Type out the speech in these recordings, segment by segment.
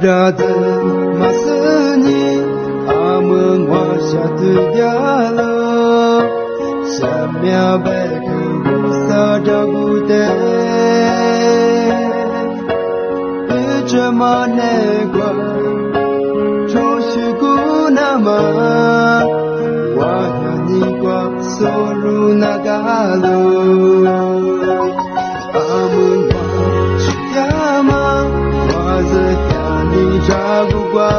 ada masanya ameng wasyatu dialo samya berku sadabute ijamane kwa choshikunama wahani kwa soru nagalo ameng washiyama wazayani jagugwa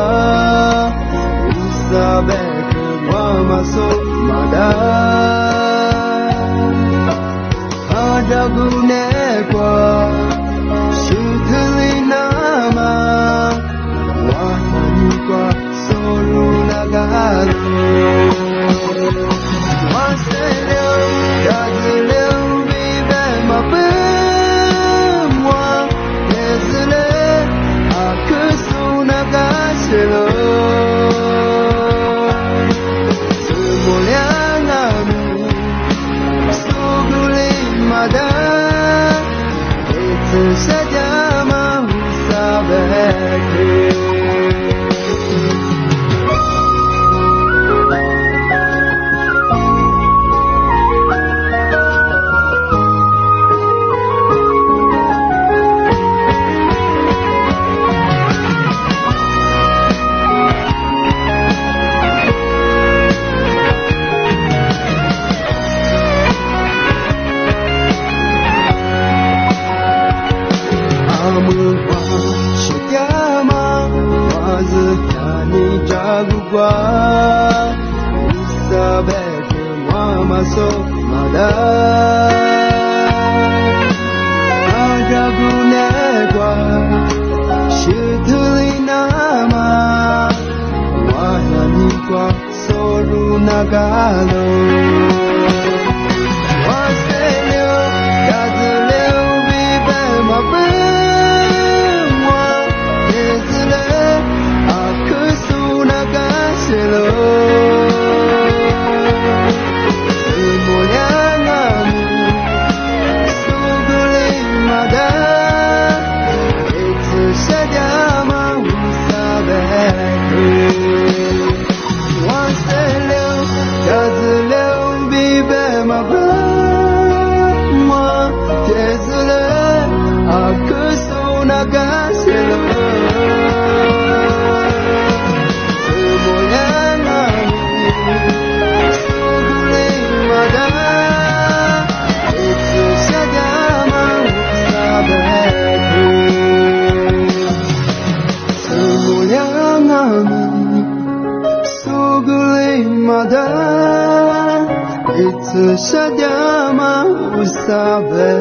Isabeke mamaso mada Adagune kwa shithili nama Wahani kwa soru nagalo Waseleo yagileo vive mapemwa Yezile akusu nagashelo Sajama usabeke Jagugwa Isabeke mamaso mada Adagune kwa shithili nama Wahani kwa soru nagalo Waseleo yazileo vive mapemwa Yezile Hello, Moyanamu, Suguli Mada, it's a Sajama Usabeke. Once the little, does the little baby, my grandma, there's a little, I could so nagasilo. It's a Sajama Usabe